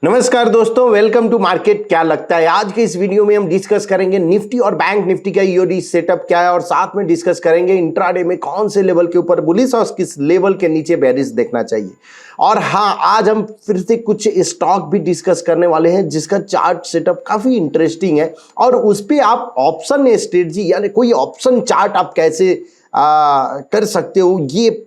नमस्कार दोस्तों, welcome to market. क्या लगता है आज के इस वीडियो में हम डिस्कस करेंगे निफ्टी और बैंक निफ्टी का ईओडी सेटअप क्या है और साथ में डिस्कस करेंगे इंट्राडे में कौन से लेवल के ऊपर बुलिश और किस लेवल के नीचे बेरिश देखना चाहिए। और हाँ, आज हम फिर से कुछ स्टॉक भी डिस्कस करने वाले हैं जिसका चार्ट सेटअप काफी इंटरेस्टिंग है और उस पर आप ऑप्शन स्ट्रेटजी यानी कोई ऑप्शन चार्ट आप कैसे कर सकते हो, ये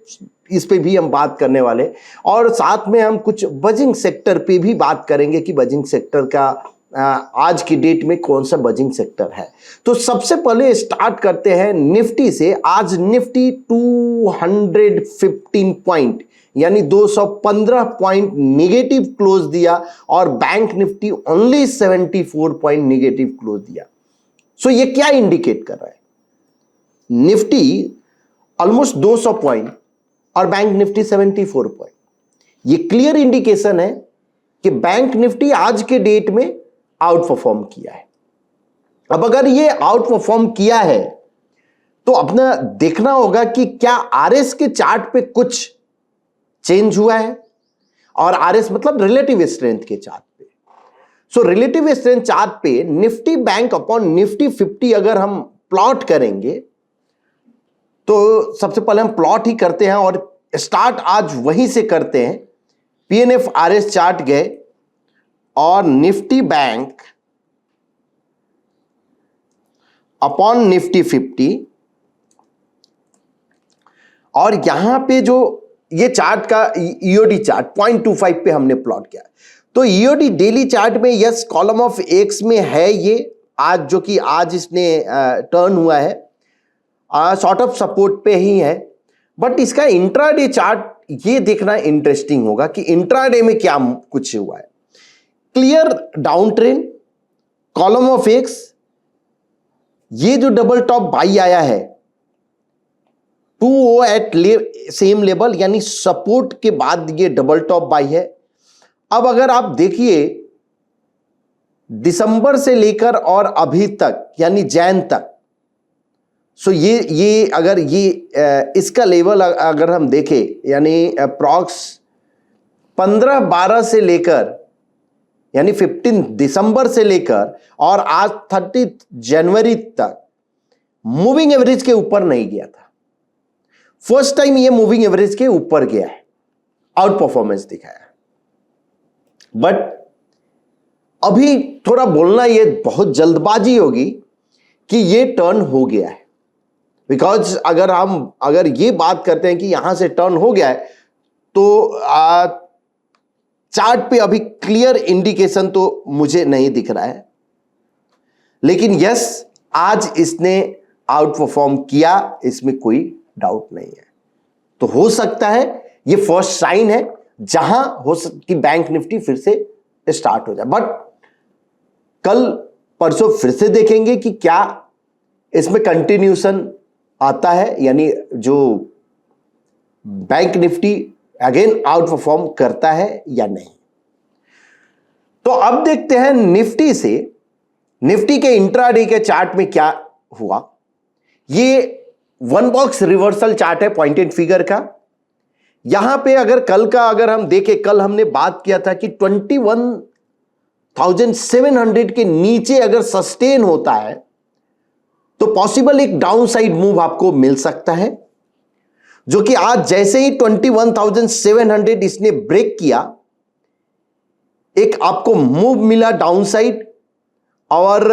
इस पे भी हम बात करने वाले। और साथ में हम कुछ बजिंग सेक्टर पे भी बात करेंगे कि बजिंग सेक्टर का आज की डेट में कौन सा बजिंग सेक्टर है। तो सबसे पहले स्टार्ट करते हैं निफ्टी से। आज निफ्टी 215 पॉइंट यानी 215 पॉइंट निगेटिव क्लोज दिया और bank Nifty only 74 point negative close दिया। सो ये क्या इंडिकेट कर रहा है? निफ्टी ऑलमोस्ट 200 पॉइंट और बैंक निफ्टी 74 पॉइंट। ये क्लियर इंडिकेशन है कि बैंक निफ्टी आज के डेट में आउट परफॉर्म किया है। अब अगर ये आउट परफॉर्म किया है तो अपना देखना होगा कि क्या आरएस के चार्ट पे कुछ चेंज हुआ है। और आरएस मतलब रिलेटिव स्ट्रेंथ के चार्ट पे। सो रिलेटिव स्ट्रेंथ चार्ट पे निफ्टी बैंक अपॉन निफ्टी 50 अगर हम प्लॉट करेंगे तो सबसे पहले हम प्लॉट ही करते हैं और स्टार्ट आज वहीं से करते हैं। पीएनएफ आरएस चार्ट गए और निफ्टी बैंक अपॉन निफ्टी 50 और यहां पे जो ये चार्ट का ईओडी चार्ट 0.25 पे हमने प्लॉट किया। तो ईओडी डेली चार्ट में यस कॉलम ऑफ एक्स में है ये आज, जो कि आज इसने टर्न हुआ है, सॉर्ट ऑफ सपोर्ट पे ही है। बट इसका इंट्राडे चार्ट ये देखना इंटरेस्टिंग होगा कि इंट्राडे में क्या कुछ हुआ है। Clear down trend, column of x, ये जो डबल टॉप बाई आया है 2O एट सेम लेवल यानी सपोर्ट के बाद ये डबल टॉप बाई है। अब अगर आप देखिए दिसंबर से लेकर और अभी तक यानी जैन तक, सो ये अगर ये इसका लेवल अगर हम देखें यानी अप्रॉक्स 15-12 से लेकर यानी 15 दिसंबर से लेकर और आज 30 जनवरी तक मूविंग एवरेज के ऊपर नहीं गया था। फर्स्ट टाइम ये मूविंग एवरेज के ऊपर गया है, आउट परफॉर्मेंस दिखाया। बट अभी थोड़ा बोलना ये बहुत जल्दबाजी होगी कि ये टर्न हो गया है। बिकॉज अगर ये बात करते हैं कि यहां से टर्न हो गया है तो चार्ट पे अभी क्लियर इंडिकेशन तो मुझे नहीं दिख रहा है। लेकिन यस, आज इसने आउट परफॉर्म किया, इसमें कोई डाउट नहीं है। तो हो सकता है ये फर्स्ट साइन है जहां हो कि बैंक निफ्टी फिर से स्टार्ट हो जाए। बट कल परसों फिर से देखेंगे कि क्या इसमें कंटिन्यूशन आता है, यानी जो bank Nifty again out perform करता है या नहीं। तो अब देखते हैं निफ्टी से, निफ्टी के इंट्राडे के चार्ट में क्या हुआ। ये वन बॉक्स रिवर्सल चार्ट है पॉइंटेड फिगर का। यहां पे अगर कल का अगर हम देखें, कल हमने बात किया था कि 21,700 के नीचे अगर सस्टेन होता है तो पॉसिबल एक डाउन साइड मूव आपको मिल सकता है, जो कि आज जैसे ही 21,700 इसने ब्रेक किया, एक आपको मूव मिला डाउन साइड और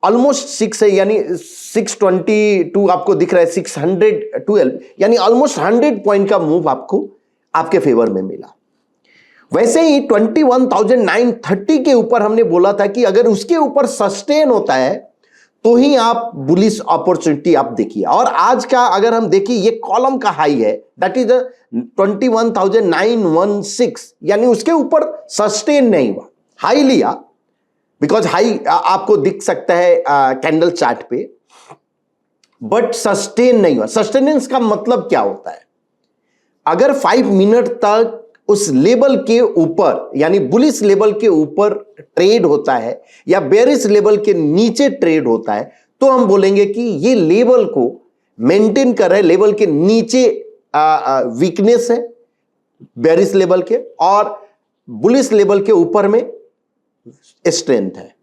ऑलमोस्ट 6 है यानी 622 आपको दिख रहा है, 612 यानी ऑलमोस्ट 100 पॉइंट का मूव आपको आपके फेवर में मिला। वैसे ही 21,930 के ऊपर हमने बोला था कि अगर उसके ऊपर सस्टेन होता है तो ही आप बुलिश अपॉर्चुनिटी आप देखिए। और आज का अगर हम देखिए ये कॉलम का हाई है, दैट इज 21,916 यानी उसके ऊपर सस्टेन नहीं हुआ। हाई लिया बिकॉज हाई आपको दिख सकता है कैंडल चार्ट पे, बट सस्टेन नहीं हुआ। सस्टेनेंस का मतलब क्या होता है? अगर 5 मिनट तक उस लेवल के ऊपर यानी बुलिश लेवल के ऊपर ट्रेड होता है या बेरिश लेवल के नीचे ट्रेड होता है तो हम बोलेंगे कि ये लेवल को मेंटेन कर रहे, लेवल के नीचे वीकनेस है बेरिश लेवल के, और बुलिश लेवल के ऊपर में स्ट्रेंथ है।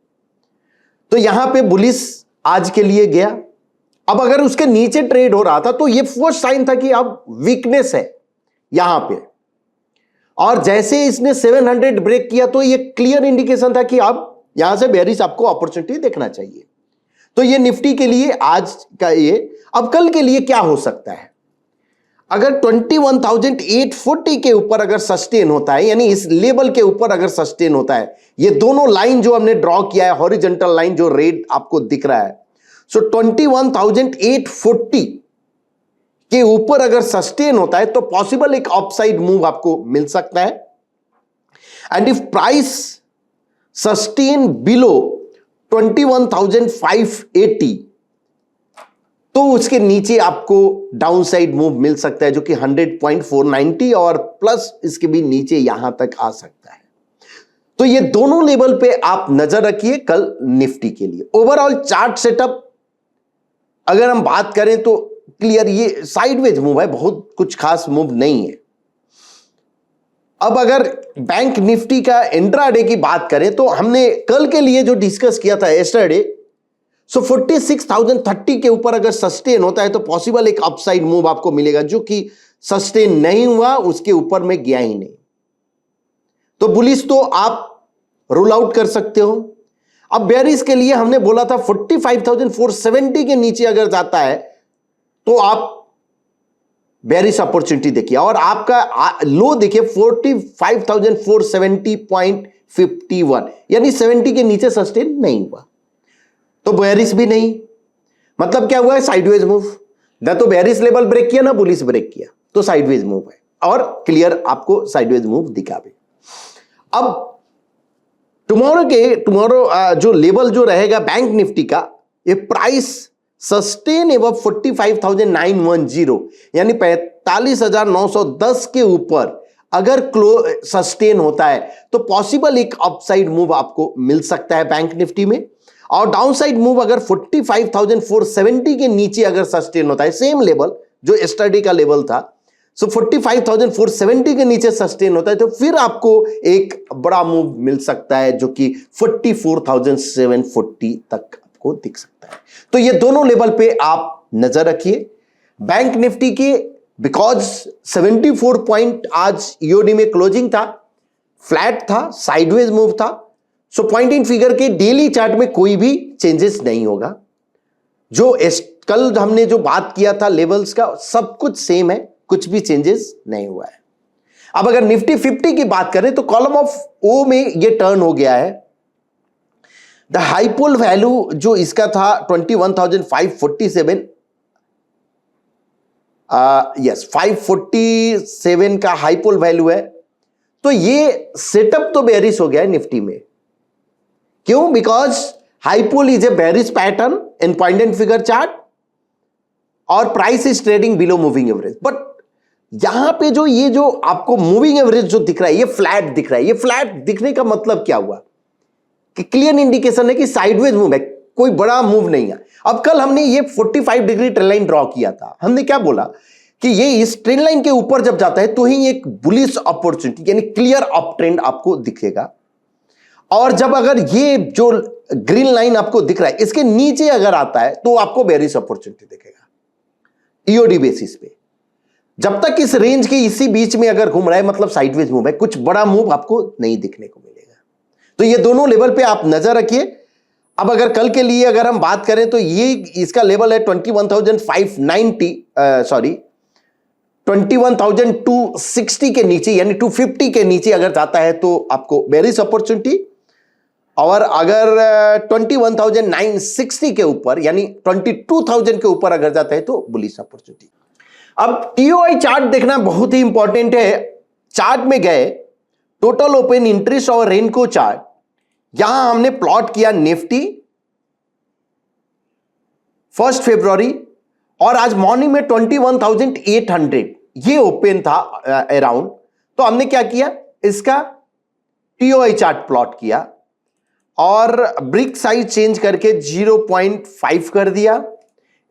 तो यहां पे बुलिश आज के लिए गया। अब अगर उसके नीचे ट्रेड हो रहा था तो ये फर्स्ट साइन था कि अब वीकनेस है यहां पे, और जैसे इसने 700 ब्रेक किया तो ये क्लियर इंडिकेशन था कि अब यहां से बेरिश आपको अपॉर्चुनिटी देखना चाहिए। तो ये निफ्टी के लिए आज का ये। अब कल के लिए क्या हो सकता है, अगर 21,840 के ऊपर अगर सस्टेन होता है, यानी इस लेवल के ऊपर अगर सस्टेन होता है, ये दोनों लाइन जो हमने ड्रॉ किया है, हॉरिजॉन्टल लाइन जो रेड आपको दिख रहा है, सो 21,840 के ऊपर अगर सस्टेन होता है तो पॉसिबल एक अपसाइड मूव आपको मिल सकता है। And if price sustain below 21,580 तो उसके नीचे आपको डाउनसाइड मूव मिल सकता है, जो कि 100.490 और प्लस इसके भी नीचे यहां तक आ सकता है। तो ये दोनों लेवल पे आप नजर रखिए कल निफ्टी के लिए। ओवरऑल चार्ट सेटअप अगर हम बात करें तो क्लियर ये साइडवेज मूव है, बहुत कुछ खास मूव नहीं है। अब अगर बैंक निफ्टी का इंट्राडे की बात करें तो हमने कल के लिए जो डिस्कस किया था यस्टरडे, सो 46,030 के ऊपर अगर सस्टेन होता है तो पॉसिबल एक अपसाइड मूव आपको मिलेगा, जो कि सस्टेन नहीं हुआ, उसके ऊपर में गया ही नहीं। तो बुलिश तो आप रूल आउट कर सकते हो। अब बेरिश के लिए हमने बोला था 45,470 के नीचे अगर जाता है तो आप बेरिश अपॉर्चुनिटी देखिए, और आपका लो देखिए 45,470.51, यानी 70 के नीचे सस्टेन नहीं हुआ तो बेरिश भी नहीं। मतलब क्या हुआ है, साइडवेज मूव। ना तो बेरिश लेवल ब्रेक किया ना बुलिश ब्रेक किया, तो साइडवेज मूव है, और क्लियर आपको साइडवेज मूव दिखा भी। अब टुमारो जो लेवल जो रहेगा बैंक निफ्टी का, ये प्राइस सस्टेन एवं 45,910 यानी 45,910 के ऊपर अगर सस्टेन होता है तो पॉसिबल एक अपसाइड मूव आपको मिल सकता है बैंक निफ्टी में। और डाउनसाइड मूव अगर 45,470 के नीचे अगर सस्टेन होता है, सेम लेवल जो यस्टरडे का लेवल था, सो 45,470 के नीचे सस्टेन होता है तो फिर आपको एक बड़ा मूव मिल सकता है, जो कि 44,740 तक आपको दिख सकता है। तो ये दोनों लेवल पे आप नजर रखिए बैंक निफ्टी के, बिकॉज 74 पॉइंट आज ईओडी में क्लोजिंग था, फ्लैट था, साइडवेज मूव था। सो पॉइंट इन फिगर के डेली चार्ट में कोई भी चेंजेस नहीं होगा। जो कल हमने जो बात किया था लेवल्स का, सब कुछ सेम है, कुछ भी चेंजेस नहीं हुआ है। अब अगर निफ्टी 50 की बात करें तो कॉलम ऑफ ओ में ये टर्न हो गया है। द हाईपोल वैल्यू जो इसका था 21,547, यस 547 का हाईपोल वैल्यू है। तो ये सेटअप तो बेरिश हो गया है निफ्टी में। क्यों? Because high pole is a bearish pattern in point and figure chart और price is trading below moving average. But यहां पे जो ये जो आपको मूविंग एवरेज जो दिख रहा है, ये फ्लैट दिख रहा है। ये फ्लैट दिखने का मतलब क्या हुआ कि क्लियर इंडिकेशन है कि साइडवेज मूव है, कोई बड़ा मूव नहीं है। अब कल हमने ये 45 डिग्री ट्रेंड लाइन ड्रॉ किया था। हमने क्या बोला कि ये इस ट्रेंड लाइन के ऊपर जब जाता है तो ही एक बुलिश अपॉर्चुनिटी यानी क्लियर अप ट्रेंड आपको दिखेगा। और जब अगर ये जो ग्रीन लाइन आपको दिख रहा है इसके नीचे अगर आता है तो आपको बेरिश अपॉर्चुनिटी दिखेगा ईओडी बेसिस पे। जब तक इस रेंज के इसी बीच में अगर घूम रहा है मतलब साइडवेज मूव है, कुछ बड़ा मूव आपको नहीं दिखने को मिलेगा। तो ये दोनों लेवल पे आप नजर रखिए। अब अगर कल के लिए अगर हम बात करें तो ये इसका लेवल है 21,260 के नीचे, यानी 250 के नीचे अगर जाता है तो आपको बेरिश अपॉर्चुनिटी, और अगर 21,960 के ऊपर यानी 22,000 के ऊपर अगर जाता है तो बुलिश अपॉर्चुनिटी। अब टीओआई चार्ट देखना बहुत ही इंपॉर्टेंट है। चार्ट में गए टोटल ओपन इंटरेस्ट और रेनको चार्ट, यहां हमने प्लॉट किया निफ्टी 1 फरवरी और आज मॉर्निंग में 21,800 ये ओपन था अराउंड। तो हमने क्या किया, इसका टीओआई चार्ट प्लॉट किया और ब्रिक साइज चेंज करके 0.5 कर दिया।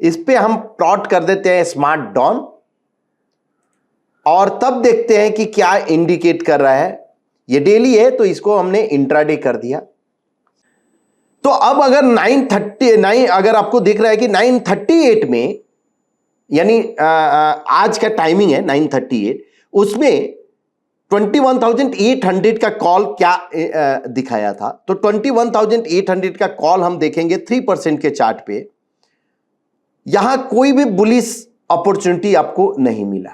इस पे हम प्लॉट कर देते हैं स्मार्ट डॉन और तब देखते हैं कि क्या इंडिकेट कर रहा है। ये डेली है तो इसको हमने इंट्राडे कर दिया। तो अब अगर 9:39 अगर आपको दिख रहा है कि 9:38 में, यानी आज का टाइमिंग है 9:38, उसमें 21,800 का कॉल क्या दिखाया था, तो 21,800 का कॉल हम देखेंगे 3% के चार्ट पे। यहां कोई भी बुलिश अपॉर्चुनिटी आपको नहीं मिला।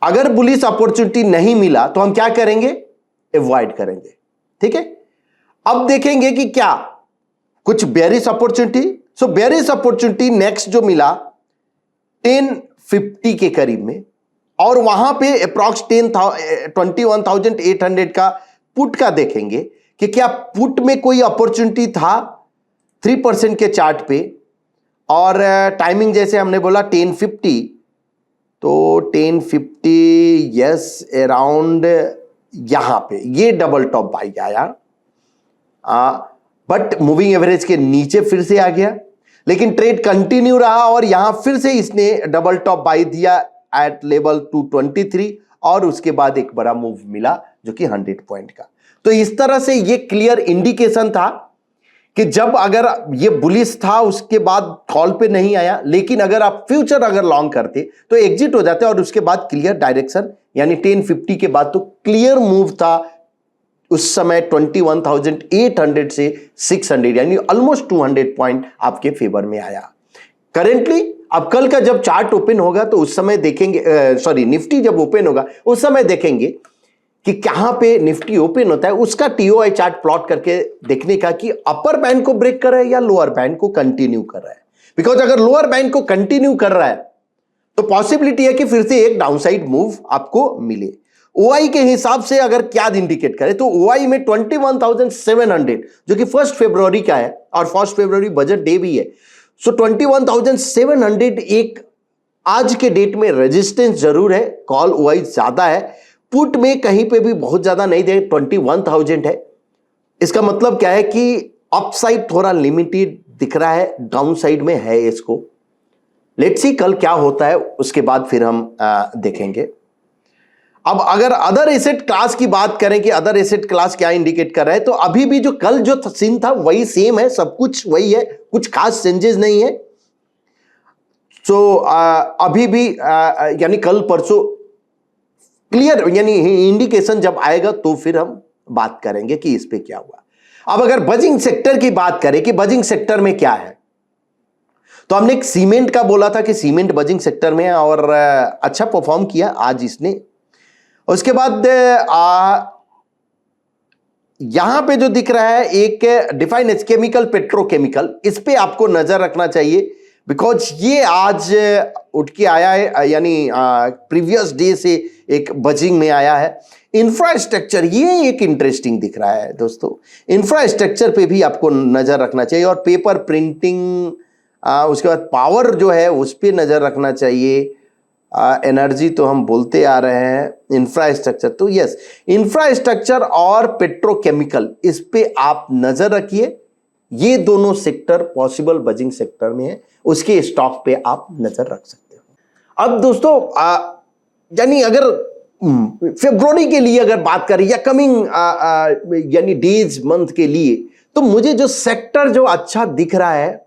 अगर बुलिश अपॉर्चुनिटी नहीं मिला तो हम क्या करेंगे, अवॉइड करेंगे। ठीक है, अब देखेंगे कि क्या कुछ बेयरिश अपॉर्चुनिटी। सो बेयरिश अपॉर्चुनिटी नेक्स्ट जो मिला 1050 के करीब में, और वहां पे अप्रॉक्स 21,800 का पुट का देखेंगे कि क्या पुट में कोई अपॉर्चुनिटी था 3% के चार्ट पे, और टाइमिंग जैसे हमने बोला 1050, तो 1050 यस अराउंड यहां पे ये डबल टॉप बाई आया, बट मूविंग एवरेज के नीचे फिर से आ गया, लेकिन ट्रेड कंटिन्यू रहा और यहां फिर से इसने डबल टॉप बाई दिया एट लेवल 223, और उसके बाद एक बड़ा मूव मिला जो कि 100 पॉइंट का। तो इस तरह से ये क्लियर इंडिकेशन था कि जब अगर ये बुलिश था उसके बाद कॉल पे नहीं आया, लेकिन अगर आप फ्यूचर अगर लॉन्ग करते तो एग्जिट हो जाते, और उसके बाद क्लियर डायरेक्शन, यानी 1050 के बाद तो क्लियर मूव था उस समय 21,800 से 600, यानी ऑलमोस्ट 200 पॉइंट आपके फेवर में आया। करेंटली अब कल का जब चार्ट ओपन होगा तो उस समय देखेंगे, सॉरी निफ्टी जब ओपन होगा उस समय देखेंगे कि कहां पे निफ्टी ओपन होता है, उसका टीओआई चार्ट प्लॉट करके देखने का कि अपर बैंड को ब्रेक कर रहा है या लोअर बैंड को कंटिन्यू कर रहा है। बिकॉज अगर लोअर बैंड को कंटिन्यू कर रहा है तो पॉसिबिलिटी है कि फिर से एक डाउनसाइड मूव आपको मिले। ओआई के हिसाब से अगर क्या इंडिकेट करे तो ओआई में 21,700 जो कि 1 फरवरी का है, और 1 फरवरी बजट डे भी है, सो 21,700 एक आज के डेट में रेजिस्टेंस जरूर है। कॉल ओआई ज्यादा है, पुट में कहीं पे भी बहुत ज्यादा नहीं दे, 21,000 है। इसका मतलब क्या है कि अपसाइड थोड़ा लिमिटेड दिख रहा है, डाउन साइड में है इसको। लेट्स सी कल क्या होता है, उसके बाद फिर हम देखेंगे। अब अगर अदर एसेट क्लास की बात करें कि अदर एसेट क्लास क्या इंडिकेट कर रहा है, तो अभी भी जो कल जो सीन था वही सेम है, सब कुछ वही है, कुछ खास चेंजेस नहीं है। सो अभी भी यानी कल परसों क्लियर, यानी इंडिकेशन जब आएगा तो फिर हम बात करेंगे कि इस पे क्या हुआ। अब अगर बजिंग सेक्टर की बात करें कि बजिंग सेक्टर में क्या है, तो हमने एक सीमेंट का बोला था कि सीमेंट बजिंग सेक्टर में है और अच्छा परफॉर्म किया आज इसने। उसके बाद यहां पे जो दिख रहा है एक डिफाइन केमिकल पेट्रोकेमिकल, इस पे आपको नजर रखना चाहिए, बिकॉज ये आज उठ के आया है, यानी प्रीवियस डे से एक बजिंग में आया है। इंफ्रास्ट्रक्चर ये एक इंटरेस्टिंग दिख रहा है दोस्तों, इंफ्रास्ट्रक्चर पे भी आपको नजर रखना चाहिए, और पेपर प्रिंटिंग, उसके बाद पावर जो है उस पर नजर रखना चाहिए। एनर्जी तो हम बोलते आ रहे हैं, इंफ्रास्ट्रक्चर तो यस, इंफ्रास्ट्रक्चर और पेट्रोकेमिकल इस पे आप नजर रखिए। ये दोनों सेक्टर पॉसिबल बजिंग सेक्टर में है, उसके स्टॉक पे आप नजर रख सकते हो। अब दोस्तों यानी अगर फरवरी के लिए अगर बात करें या कमिंग यानी डेज मंथ के लिए, तो मुझे जो सेक्टर जो अच्छा दिख रहा है,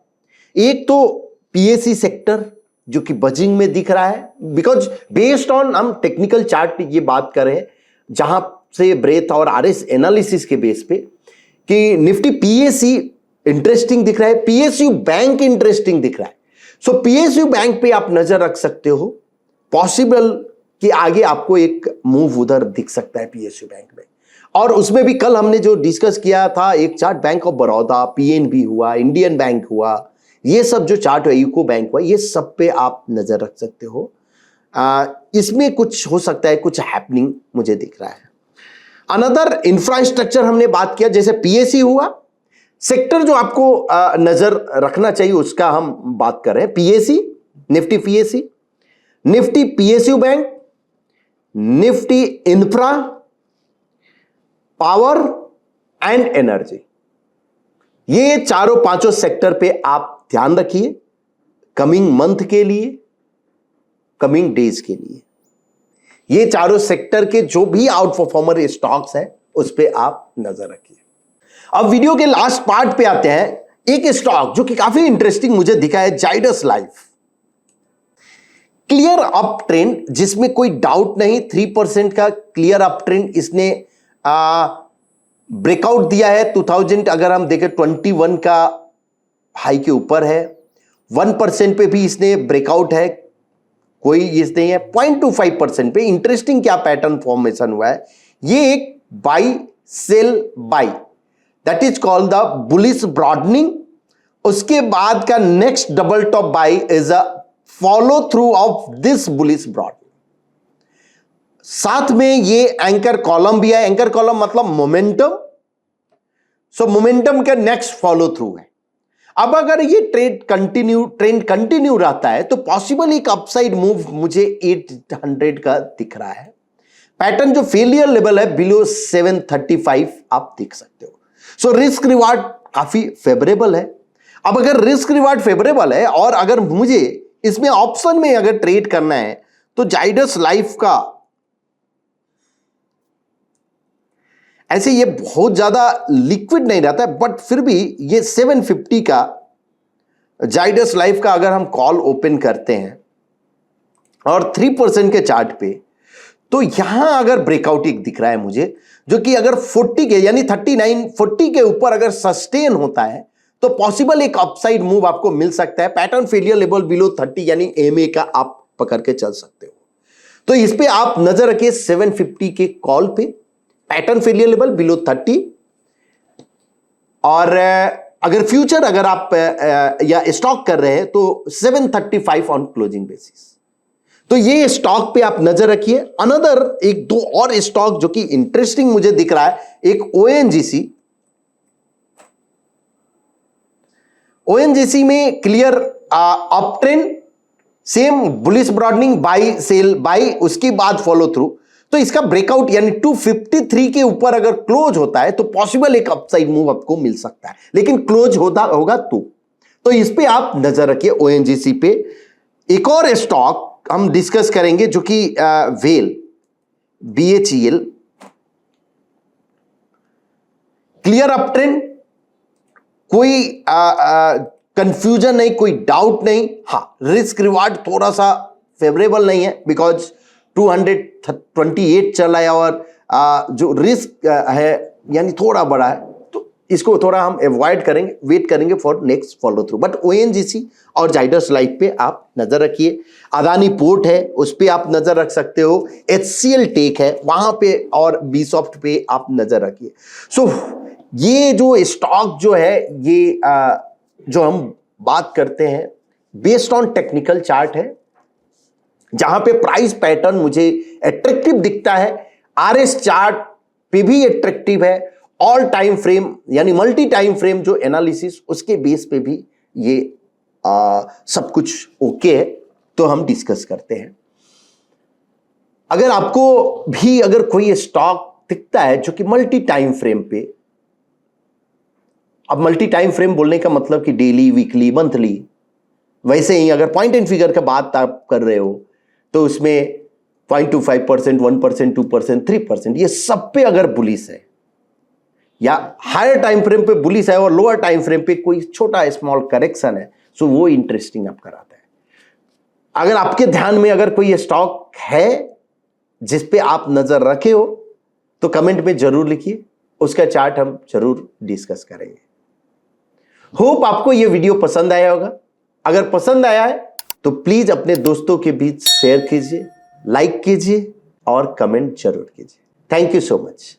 एक तो पीएससी सेक्टर जो कि बजिंग में दिख रहा है, बिकॉज बेस्ड ऑन हम टेक्निकल चार्ट ये बात करें जहां से ब्रेथ और आरएस एनालिसिस के बेस पे कि निफ्टी पीएससी इंटरेस्टिंग दिख रहा है, पीएसयू बैंक इंटरेस्टिंग दिख रहा है। सो पीएसयू बैंक पे आप नजर रख सकते हो, पॉसिबल कि आगे आपको एक मूव उधर दिख सकता है पीएसयू बैंक में। और उसमें भी कल हमने जो डिस्कस किया था एक chart, bank of Baroda, PNB हुआ, इंडियन बैंक हुआ, ये सब जो चार्ट है, यूको बैंक हुआ, ये सब पे आप नजर रख सकते हो। इसमें कुछ हो सकता है, कुछ हैपनिंग मुझे दिख रहा है। अनदर इंफ्रास्ट्रक्चर हमने बात किया, जैसे पीएससी हुआ, सेक्टर जो आपको नजर रखना चाहिए उसका हम बात कर रहे हैं। PSC, Nifty PSC, Nifty PSU bank, Nifty infra, power and energy, ये चारों पांचों सेक्टर पे आप ध्यान रखिए कमिंग मंथ के लिए, कमिंग डेज के लिए। ये चारों सेक्टर के जो भी आउट परफॉर्मर स्टॉक्स हैं उस पे आप नजर रखिए। अब वीडियो के लास्ट पार्ट पे आते हैं। एक स्टॉक जो कि काफी इंटरेस्टिंग मुझे दिखा है, Zydus life. Clear up trend, जिसमें कोई डाउट नहीं, 3% का क्लियर अप ट्रेंड इसने ब्रेकआउट दिया है। 2000 अगर हम देखें 21 का हाई के ऊपर है। 1% पे भी इसने ब्रेकआउट है, कोई इस नहीं है। 0.25% पे इंटरेस्टिंग क्या पैटर्न फॉर्मेशन हुआ है, ये एक buy sell buy, that is called the bullish broadening. उसके बाद का next double top buy is a follow through of this bullish broadening. साथ में ये एंकर कॉलम भी है। एंकर कॉलम मतलब मोमेंटम, सो मोमेंटम का नेक्स्ट फॉलो थ्रू है। अब अगर ये ट्रेंड कंटिन्यू रहता है तो पॉसिबल एक अपसाइड मूव मुझे 800 का दिख रहा है। पैटर्न जो फेलियर लेवल है बिलो 735 आप देख सकते हो। सो रिस्क रिवार्ड काफी फेवरेबल है। अब अगर रिस्क रिवार्ड फेवरेबल है और अगर मुझे इसमें ऑप्शन में अगर ट्रेड करना है तो जाइडस लाइफ का ऐसे ये बहुत ज्यादा लिक्विड नहीं रहता है, बट फिर भी ये 750 का जाइडस लाइफ का अगर हम कॉल ओपन करते हैं और 3% के चार्ट पे, तो यहां अगर ब्रेकआउट एक दिख रहा है मुझे, जो कि अगर 40 के यानी 39 40 के ऊपर अगर सस्टेन होता है तो पॉसिबल एक अपसाइड मूव आपको मिल सकता है। पैटर्न फेलियर लेवल बिलो 30 यानी एमए का आप पकड़ के चल सकते हो। तो इस पे आप नजर रखिए 750 के कॉल पे, पैटर्न फेलियर लेवल बिलो 30। और अगर फ्यूचर अगर आप या स्टॉक कर रहे हैं तो 735 ऑन क्लोजिंग बेसिस। तो ये स्टॉक पे आप नजर रखिए। अनदर एक दो और स्टॉक जो कि इंटरेस्टिंग मुझे दिख रहा है, एक ओएनजीसी में clear up trend, same bullish broadening, buy sell buy, उसके बाद फॉलो थ्रू। तो इसका ब्रेकआउट यानी 253 के ऊपर अगर क्लोज होता है तो पॉसिबल एक अपसाइड मूव आपको मिल सकता है, लेकिन क्लोज होगा तो इस पे आप नजर रखिए। ओएनजीसी पे एक और स्टॉक हम डिस्कस करेंगे जो कि well, BHEL, clear up trend, कोई कंफ्यूजन नहीं, कोई डाउट नहीं। हाँ, रिस्क रिवार्ड थोड़ा सा फेवरेबल नहीं है बिकॉज 228 चला है और जो रिस्क है यानी थोड़ा बड़ा है, तो इसको थोड़ा हम अवॉइड करेंगे, वेट करेंगे for next follow through. But ONGC और जाइडस लाइफ पे आप नजर रखिए। अदानी पोर्ट है, उस पे आप नजर रख सकते हो। HCL टेक है वहां पे, और बीसॉफ्ट पे आप नजर रखिए। सो ये जो स्टॉक जो है ये जो हम बात करते हैं बेस्ड ऑन टेक्निकल चार्ट है, जहां पे प्राइस पैटर्न मुझे एट्रैक्टिव दिखता है। RS चार्ट पे भी एट्रैक्टिव है। ऑल टाइम फ्रेम यानी मल्टी टाइम फ्रेम जो एनालिसिस, उसके बेस पे भी ये सब कुछ ओके है। तो हम डिस्कस करते हैं। अगर आपको भी अगर कोई स्टॉक दिखता है जो कि मल्टी टाइम फ्रेम पे, अब मल्टी टाइम फ्रेम बोलने का मतलब कि डेली, वीकली, मंथली, वैसे ही अगर पॉइंट एंड फिगर का बात आप कर रहे हो तो उसमें 0.25%, 1%, 2%, 3%, ये सब पे अगर बुलिश है या हायर टाइम फ्रेम पे बुलिश है और लोअर टाइम फ्रेम पे कोई छोटा स्मॉल करेक्शन है, सो वो इंटरेस्टिंग आप कराता है। अगर आपके ध्यान में अगर कोई स्टॉक है जिस पे आप नजर रखे हो तो कमेंट में जरूर लिखिए, उसका चार्ट हम जरूर डिस्कस करेंगे। होप आपको यह वीडियो पसंद आया होगा। अगर पसंद आया है तो प्लीज अपने दोस्तों के बीच शेयर कीजिए, लाइक कीजिए और कमेंट जरूर कीजिए। Thank you so much.